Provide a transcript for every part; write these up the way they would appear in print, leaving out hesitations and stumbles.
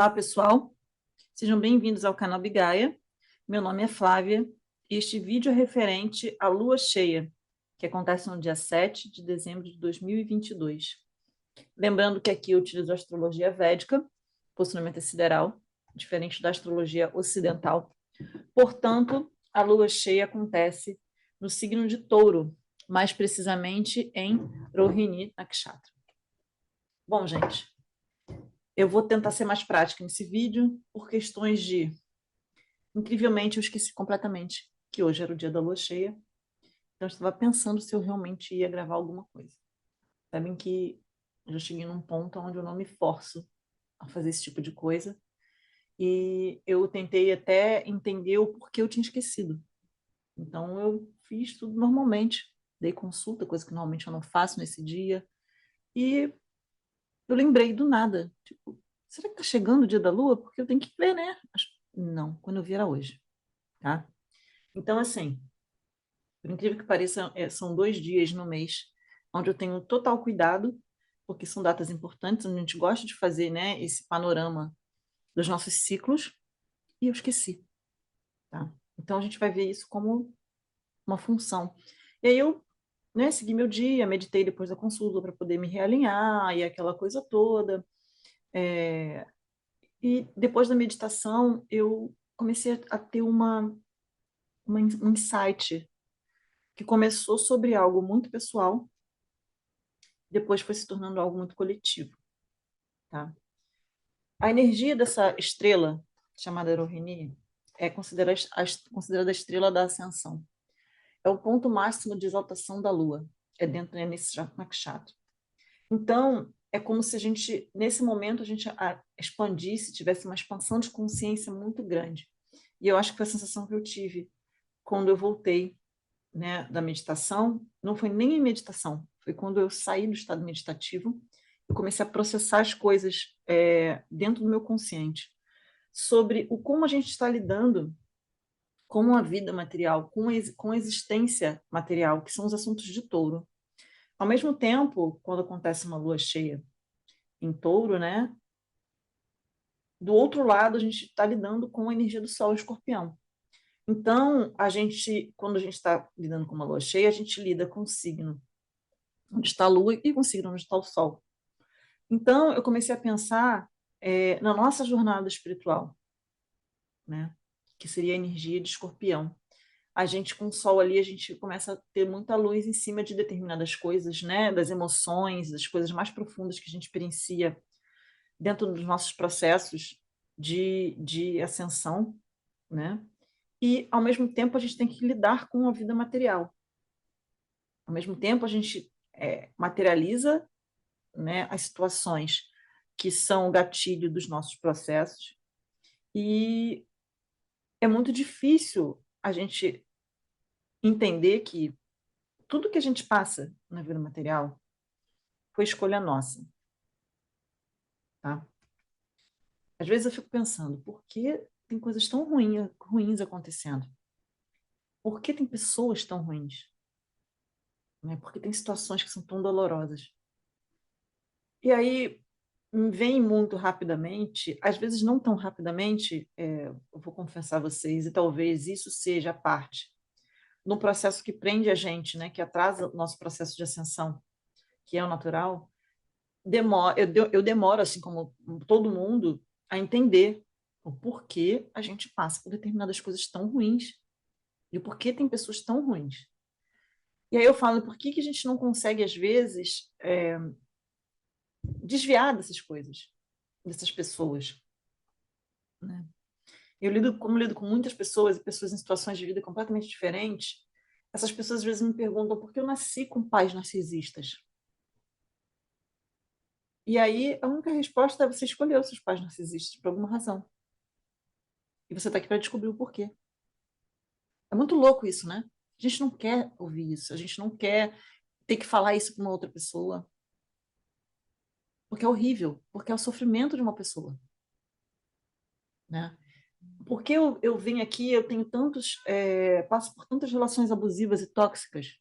Olá, pessoal. Sejam bem-vindos ao canal Bigaia. Meu nome é Flávia e este vídeo é referente à lua cheia, que acontece no dia 7 de dezembro de 2022. Lembrando que aqui eu utilizo a astrologia védica, posicionamento sideral, diferente da astrologia ocidental. Portanto, a lua cheia acontece no signo de Touro, mais precisamente em Rohini Nakshatra. Bom, gente, eu vou tentar ser mais prática nesse vídeo por questões de... Incrivelmente, eu esqueci completamente que hoje era o dia da lua cheia. Então, eu estava pensando se eu realmente ia gravar alguma coisa. Sabem que eu já cheguei num ponto onde eu não me forço a fazer esse tipo de coisa. E eu tentei até entender o porquê eu tinha esquecido. Então, eu fiz tudo normalmente. Dei consulta, coisa que normalmente eu não faço nesse dia. E eu lembrei do nada. Tipo, será que tá chegando o dia da lua? Porque eu tenho que ver, né? Não, quando eu vi era hoje, tá? Então, assim, por incrível que pareça, são 2 dias no mês onde eu tenho total cuidado, porque são datas importantes, onde a gente gosta de fazer, né, esse panorama dos nossos ciclos, e eu esqueci, tá? Então, a gente vai ver isso como uma função. E aí eu, né, segui meu dia, meditei depois da consulta para poder me realinhar e aquela coisa toda. E depois da meditação, eu comecei a ter um insight que começou sobre algo muito pessoal, depois foi se tornando algo muito coletivo, tá? A energia dessa estrela, chamada Rohini, é considerada a estrela da ascensão. É o ponto máximo de exaltação da Lua, é dentro nesse nakshatra. Então, é como se a gente, nesse momento, a gente expandisse, tivesse uma expansão de consciência muito grande. E eu acho que foi a sensação que eu tive quando eu voltei, né, da meditação. Não foi nem em meditação, foi quando eu saí do estado meditativo e comecei a processar as coisas dentro do meu consciente sobre o como a gente está lidando com a vida material, com a existência material, que são os assuntos de Touro. Ao mesmo tempo, quando acontece uma lua cheia em Touro, né, do outro lado a gente está lidando com a energia do Sol em Escorpião. Então, quando a gente está lidando com uma lua cheia, a gente lida com o signo onde está a lua e com o signo onde está o Sol. Então, eu comecei a pensar na nossa jornada espiritual, né? Que seria a energia de Escorpião. A gente, com o Sol ali, a gente começa a ter muita luz em cima de determinadas coisas, né? Das emoções, das coisas mais profundas que a gente experiencia dentro dos nossos processos de ascensão, né? E, ao mesmo tempo, a gente tem que lidar com a vida material. Ao mesmo tempo, a gente materializa, né, as situações que são o gatilho dos nossos processos, e é muito difícil a gente entender que tudo que a gente passa na vida material foi escolha nossa, tá? Às vezes eu fico pensando, por que tem coisas tão ruins acontecendo? Por que tem pessoas tão ruins? Né? Por que tem situações que são tão dolorosas? E aí vem muito rapidamente, às vezes não tão rapidamente, eu vou confessar a vocês, e talvez isso seja a parte no processo que prende a gente, né, que atrasa o nosso processo de ascensão, que é o natural. Eu demoro, assim como todo mundo, a entender o porquê a gente passa por determinadas coisas tão ruins e o porquê tem pessoas tão ruins. E aí eu falo, por que a gente não consegue, às vezes, desviar dessas coisas, dessas pessoas, né? Como lido com muitas pessoas e pessoas em situações de vida completamente diferentes, essas pessoas às vezes me perguntam por que eu nasci com pais narcisistas. E aí a única resposta é você escolheu seus pais narcisistas por alguma razão. E você está aqui para descobrir o porquê. É muito louco isso, né? A gente não quer ouvir isso, a gente não quer ter que falar isso para uma outra pessoa, porque é horrível, porque é o sofrimento de uma pessoa, né? Porque eu venho aqui, eu tenho passo por tantas relações abusivas e tóxicas,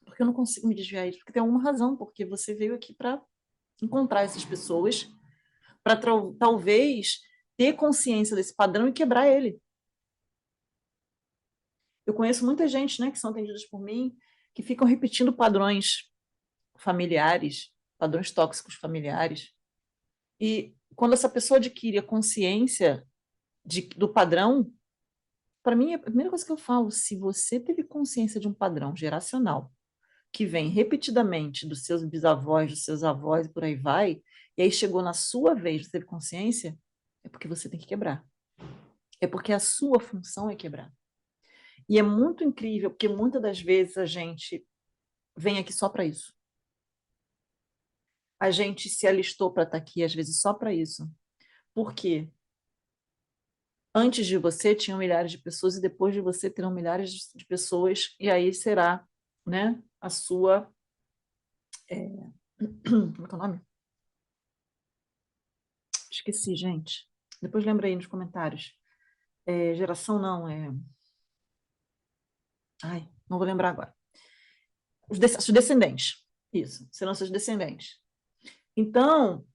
porque eu não consigo me desviar disso, porque tem alguma razão, porque você veio aqui para encontrar essas pessoas, para talvez ter consciência desse padrão e quebrar ele. Eu conheço muita gente, né, que são atendidas por mim, que ficam repetindo padrões familiares, padrões tóxicos familiares. E quando essa pessoa adquire a consciência do padrão, para mim, a primeira coisa que eu falo, se você teve consciência de um padrão geracional que vem repetidamente dos seus bisavós, dos seus avós e por aí vai, e aí chegou na sua vez de ter consciência, é porque você tem que quebrar. É porque a sua função é quebrar. E é muito incrível, porque muitas das vezes a gente vem aqui só para isso. A gente se alistou para estar aqui, às vezes, só para isso. Por quê? Antes de você tinham milhares de pessoas e depois de você terão milhares de pessoas e aí será, né, a sua como é que é o nome? Esqueci, gente. Depois lembra aí nos comentários. Geração não, ai, não vou lembrar agora. Os descendentes. Isso, serão seus descendentes. Então,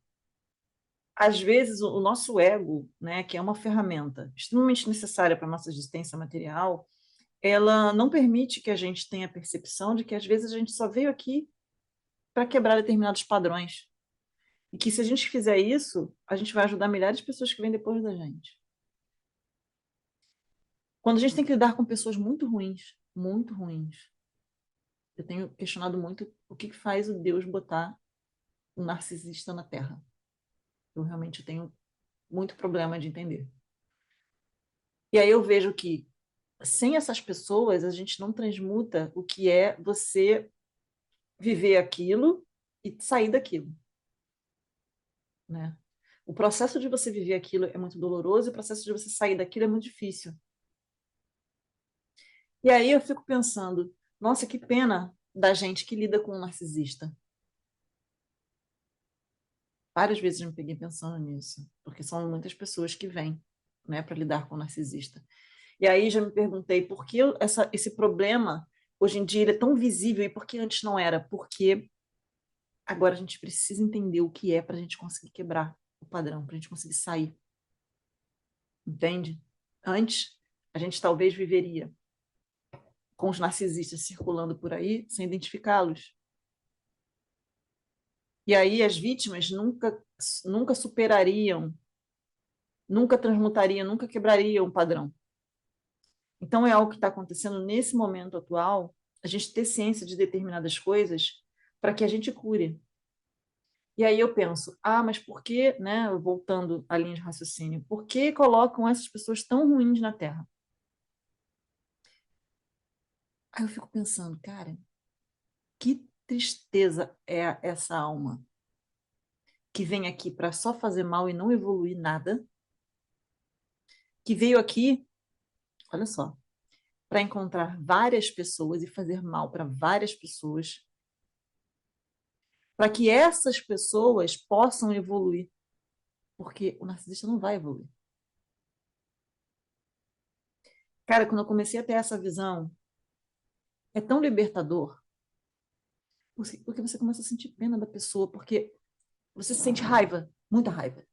às vezes, o nosso ego, né, que é uma ferramenta extremamente necessária para a nossa existência material, ela não permite que a gente tenha a percepção de que, às vezes, a gente só veio aqui para quebrar determinados padrões. E que, se a gente fizer isso, a gente vai ajudar milhares de pessoas que vêm depois da gente. Quando a gente tem que lidar com pessoas muito ruins, eu tenho questionado muito o que faz o Deus botar um narcisista na Terra. Eu realmente tenho muito problema de entender. E aí eu vejo que sem essas pessoas a gente não transmuta o que é você viver aquilo e sair daquilo, né? O processo de você viver aquilo é muito doloroso e o processo de você sair daquilo é muito difícil. E aí eu fico pensando, nossa, que pena da gente que lida com um narcisista. Várias vezes eu me peguei pensando nisso, porque são muitas pessoas que vêm, né, para lidar com o narcisista. E aí já me perguntei por que esse problema hoje em dia ele é tão visível e por que antes não era? Porque agora a gente precisa entender o que é para a gente conseguir quebrar o padrão, para a gente conseguir sair. Entende? Antes, a gente talvez viveria com os narcisistas circulando por aí sem identificá-los. E aí as vítimas nunca superariam, nunca transmutariam, nunca quebrariam o padrão. Então é algo que está acontecendo nesse momento atual, a gente ter ciência de determinadas coisas para que a gente cure. E aí eu penso, mas por que, né, voltando à linha de raciocínio, por que colocam essas pessoas tão ruins na Terra? Aí eu fico pensando, cara, que tristeza é essa alma que vem aqui para só fazer mal e não evoluir nada, que veio aqui, olha só, para encontrar várias pessoas e fazer mal para várias pessoas, para que essas pessoas possam evoluir, porque o narcisista não vai evoluir. Cara, quando eu comecei a ter essa visão, é tão libertador, porque você começa a sentir pena da pessoa, porque você sente raiva, muita raiva.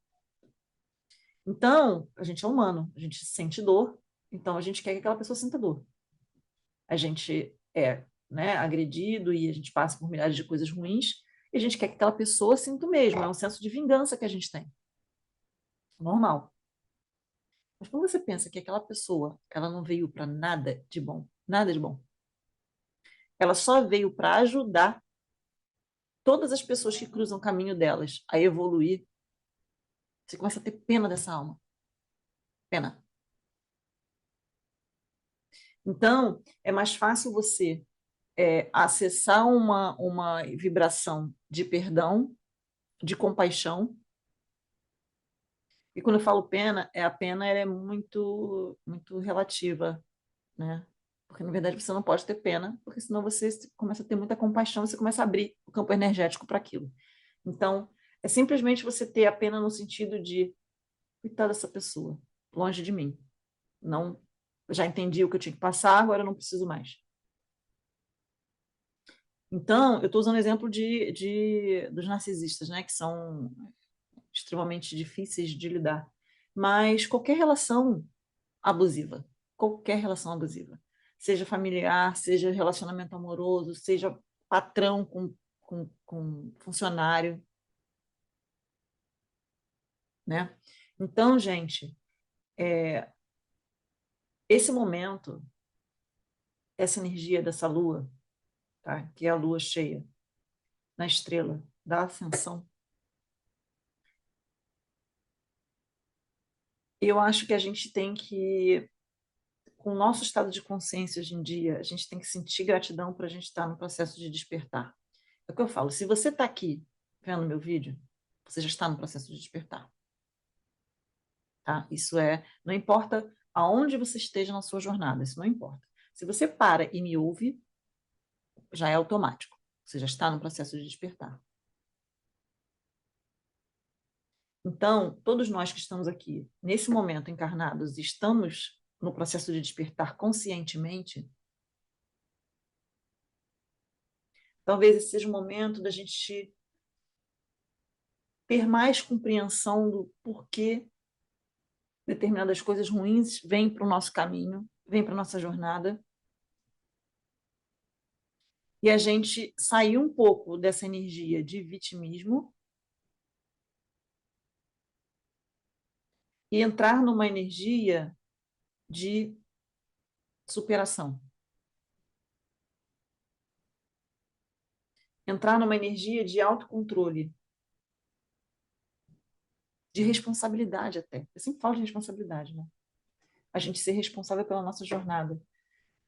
Então, a gente é humano, a gente sente dor, então a gente quer que aquela pessoa sinta dor. A gente é, né, agredido e a gente passa por milhares de coisas ruins, e a gente quer que aquela pessoa sinta o mesmo, é um senso de vingança que a gente tem. Normal. Mas quando você pensa que aquela pessoa, ela não veio para nada de bom, nada de bom. Ela só veio para ajudar todas as pessoas que cruzam o caminho delas a evoluir. Você começa a ter pena dessa alma. Pena. Então, é mais fácil você acessar uma vibração de perdão, de compaixão. E quando eu falo pena, a pena ela é muito, muito relativa, né? Porque, na verdade, você não pode ter pena, porque senão você começa a ter muita compaixão, você começa a abrir o campo energético para aquilo. Então, é simplesmente você ter a pena no sentido de, coitada dessa pessoa, longe de mim. Não, já entendi o que eu tinha que passar, agora eu não preciso mais. Então, eu estou usando o exemplo dos narcisistas, né? Que são extremamente difíceis de lidar. Mas qualquer relação abusiva, seja familiar, seja relacionamento amoroso, seja patrão com funcionário, né? Então, gente, esse momento, essa energia dessa lua, tá? Que é a lua cheia na estrela da ascensão, eu acho que a gente tem que, com o nosso estado de consciência hoje em dia, a gente tem que sentir gratidão para a gente estar no processo de despertar. É o que eu falo, se você está aqui vendo meu vídeo, você já está no processo de despertar, tá? Isso não importa aonde você esteja na sua jornada, isso não importa. Se você para e me ouve, já é automático. Você já está no processo de despertar. Então, todos nós que estamos aqui, nesse momento encarnados, estamos no processo de despertar conscientemente, talvez esse seja o momento da gente ter mais compreensão do porquê determinadas coisas ruins vêm para o nosso caminho, vêm para a nossa jornada, e a gente sair um pouco dessa energia de vitimismo e entrar numa energia de superação. Entrar numa energia de autocontrole, de responsabilidade até. Eu sempre falo de responsabilidade, né? A gente ser responsável pela nossa jornada.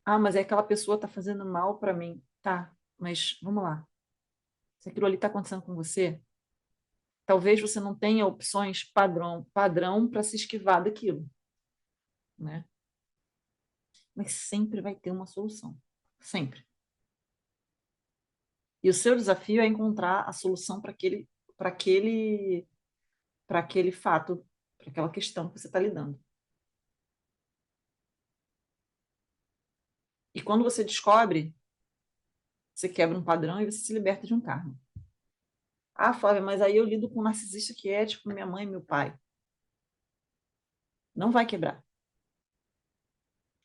Ah, mas é aquela pessoa está fazendo mal para mim. Tá, mas vamos lá. Se aquilo ali está acontecendo com você, talvez você não tenha opções padrão para se esquivar daquilo, né? Mas sempre vai ter uma solução. Sempre. E o seu desafio é encontrar a solução para aquele, para aquele fato, para aquela questão que você está lidando. E quando você descobre, você quebra um padrão e você se liberta de um karma. Ah, Flávia, mas aí eu lido com um narcisista que é tipo minha mãe e meu pai. Não vai quebrar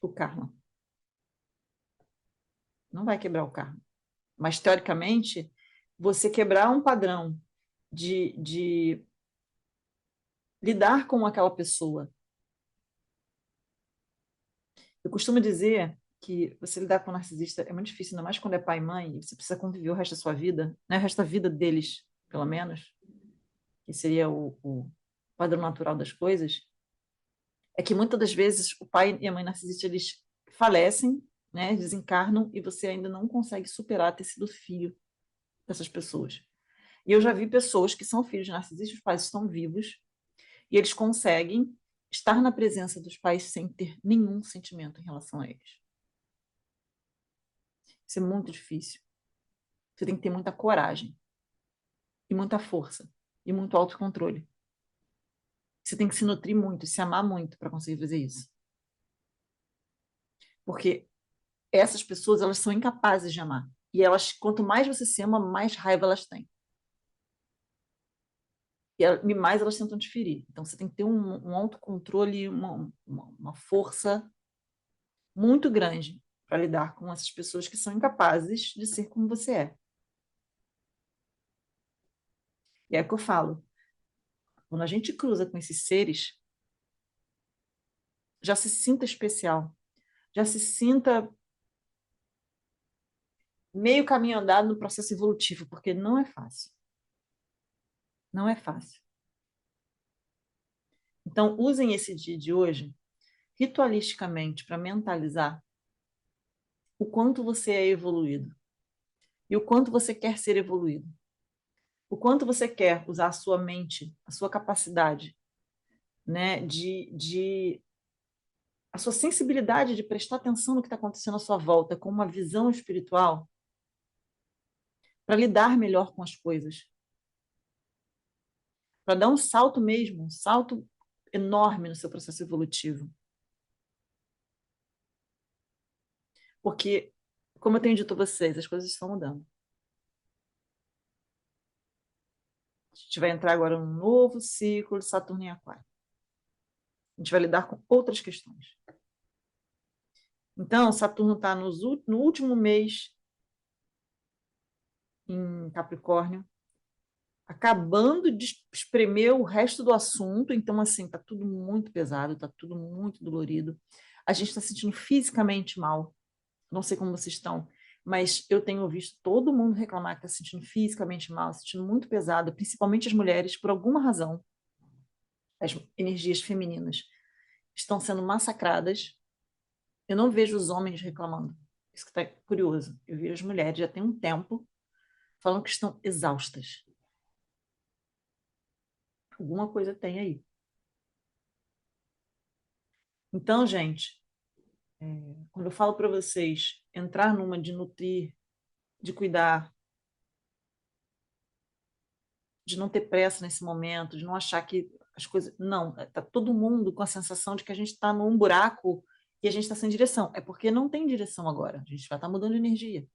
o karma. Não vai quebrar o karma. Mas, teoricamente, você quebrar um padrão de lidar com aquela pessoa. Eu costumo dizer que você lidar com um narcisista é muito difícil, ainda mais quando é pai e mãe, e você precisa conviver o resto da sua vida, né? O resto da vida deles, pelo menos, que seria o padrão natural das coisas, é que muitas das vezes o pai e a mãe narcisista eles falecem, né? Desencarnam e você ainda não consegue superar ter sido filho dessas pessoas. E eu já vi pessoas que são filhos de narcisistas, os pais estão vivos, e eles conseguem estar na presença dos pais sem ter nenhum sentimento em relação a eles. Isso é muito difícil. Você tem que ter muita coragem, e muita força, e muito autocontrole. Você tem que se nutrir muito, se amar muito para conseguir fazer isso. Porque essas pessoas, elas são incapazes de amar. E elas, quanto mais você se ama, mais raiva elas têm. E mais elas tentam te ferir. Então, você tem que ter um autocontrole, uma força muito grande para lidar com essas pessoas que são incapazes de ser como você é. E é o que eu falo. Quando a gente cruza com esses seres, já se sinta especial. Já se sinta meio caminho andado no processo evolutivo, porque não é fácil. Não é fácil. Então, usem esse dia de hoje ritualisticamente para mentalizar o quanto você é evoluído e o quanto você quer ser evoluído. O quanto você quer usar a sua mente, a sua capacidade, né, a sua sensibilidade de prestar atenção no que está acontecendo à sua volta, com uma visão espiritual, para lidar melhor com as coisas, para dar um salto mesmo, um salto enorme no seu processo evolutivo. Porque, como eu tenho dito a vocês, as coisas estão mudando. A gente vai entrar agora num novo ciclo de Saturno em Aquário. A gente vai lidar com outras questões. Então, Saturno está no último mês em Capricórnio, acabando de espremer o resto do assunto. Então, assim, está tudo muito pesado, está tudo muito dolorido. A gente está se sentindo fisicamente mal. Não sei como vocês estão, mas eu tenho visto todo mundo reclamar que está se sentindo fisicamente mal, se sentindo muito pesado, principalmente as mulheres, por alguma razão. As energias femininas estão sendo massacradas. Eu não vejo os homens reclamando. Isso que está curioso. Eu vejo as mulheres já tem um tempo falando que estão exaustas. Alguma coisa tem aí. Então, gente, quando eu falo para vocês entrar numa de nutrir, de cuidar, de não ter pressa nesse momento, de não achar que as coisas. Não, está todo mundo com a sensação de que a gente está num buraco e a gente está sem direção. É porque não tem direção agora. A gente vai estar mudando de energia.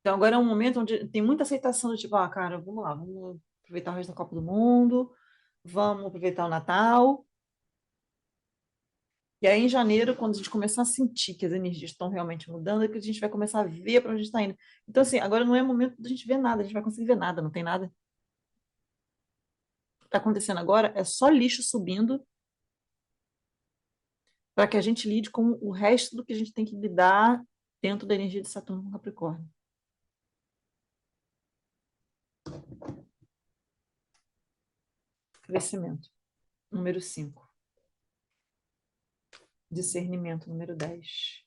Então, agora é um momento onde tem muita aceitação do tipo, ah, cara, vamos lá, vamos aproveitar o resto da Copa do Mundo, vamos aproveitar o Natal. E aí, em janeiro, quando a gente começar a sentir que as energias estão realmente mudando, é que a gente vai começar a ver para onde a gente está indo. Então, assim, agora não é momento da gente ver nada, a gente vai conseguir ver nada, não tem nada. O que está acontecendo agora é só lixo subindo para que a gente lide com o resto do que a gente tem que lidar dentro da energia de Saturno com Capricórnio. Crescimento, número 5. Discernimento, número 10.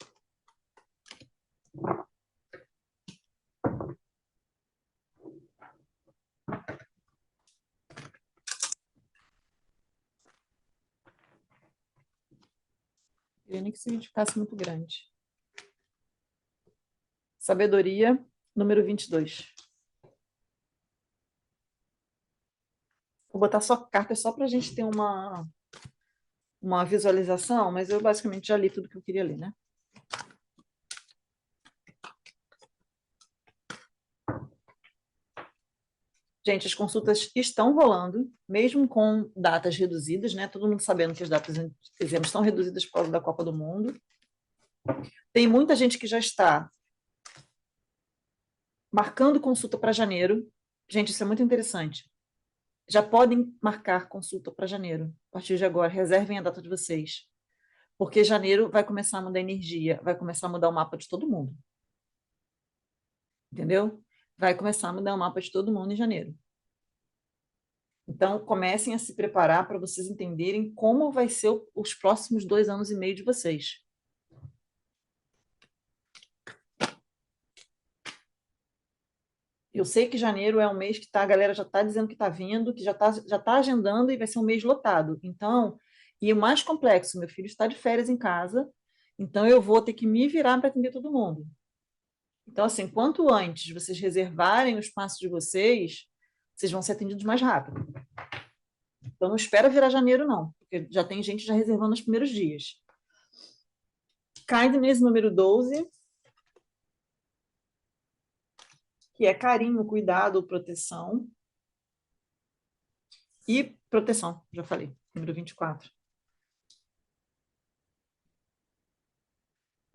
Queria nem que esse vídeo ficasse muito grande. Sabedoria, número 22. Vou botar só cartas só para a gente ter uma visualização, mas eu basicamente já li tudo que eu queria ler, né? Gente, as consultas estão rolando, mesmo com datas reduzidas, né? Todo mundo sabendo que as datas estão reduzidas por causa da Copa do Mundo. Tem muita gente que já está marcando consulta para janeiro. Gente, isso é muito interessante. Já podem marcar consulta para janeiro. A partir de agora, reservem a data de vocês. Porque janeiro vai começar a mudar a energia, vai começar a mudar o mapa de todo mundo. Entendeu? Vai começar a mudar o mapa de todo mundo em janeiro. Então, comecem a se preparar para vocês entenderem como vai ser os próximos 2 anos e meio de vocês. Eu sei que janeiro é um mês que a galera já está dizendo que está vindo, que já tá agendando e vai ser um mês lotado. Então, e o mais complexo, meu filho está de férias em casa, então eu vou ter que me virar para atender todo mundo. Então, assim, quanto antes vocês reservarem o espaço de vocês, vocês vão ser atendidos mais rápido. Então, não espera virar janeiro, não, porque já tem gente já reservando nos primeiros dias. Kindness número 12, que é carinho, cuidado, proteção. E proteção, já falei, número 24.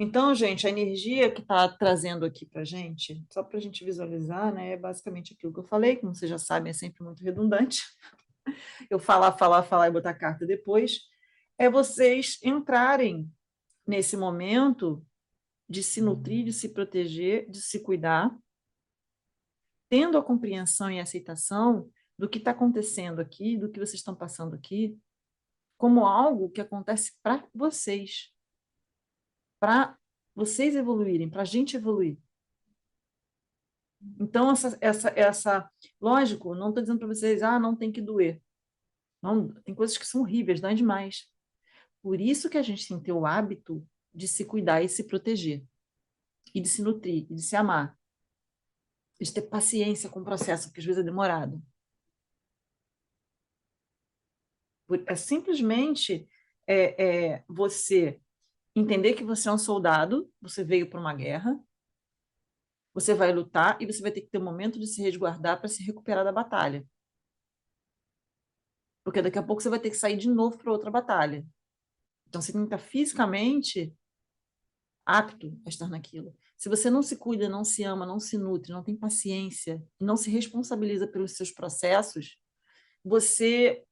Então, gente, a energia que está trazendo aqui para gente, só para a gente visualizar, né, é basicamente aquilo que eu falei, como vocês já sabem, é sempre muito redundante. Eu falar e botar carta depois. É vocês entrarem nesse momento de se nutrir, de se proteger, de se cuidar, tendo a compreensão e a aceitação do que está acontecendo aqui, do que vocês estão passando aqui, como algo que acontece para vocês evoluírem, para a gente evoluir. Então, lógico, não estou dizendo para vocês, não tem que doer. Não, tem coisas que são horríveis, dói demais. Por isso que a gente tem que ter o hábito de se cuidar e se proteger, e de se nutrir, e de se amar, e de ter paciência com o processo, que às vezes é demorado. É simplesmente você entender que você é um soldado, você veio para uma guerra, Você vai lutar e você vai ter que ter um momento de se resguardar para se recuperar da batalha. Porque daqui a pouco você vai ter que sair de novo para outra batalha. Então você tem que estar fisicamente apto a estar naquilo. Se você não se cuida, não se ama, não se nutre, não tem paciência, não se responsabiliza pelos seus processos, você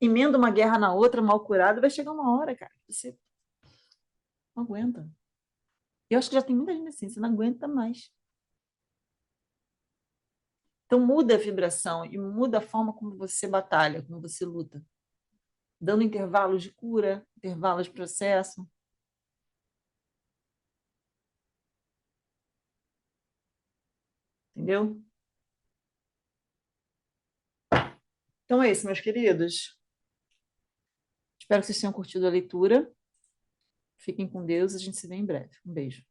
emenda uma guerra na outra, mal curada, vai chegar uma hora, cara, que você não aguenta. Eu acho que já tem muita gente assim, você não aguenta mais. Então muda a vibração e muda a forma como você batalha, como você luta, dando intervalos de cura, intervalos de processo, entendeu? Então é isso, meus queridos. Espero que vocês tenham curtido a leitura. Fiquem com Deus, a gente se vê em breve. Um beijo.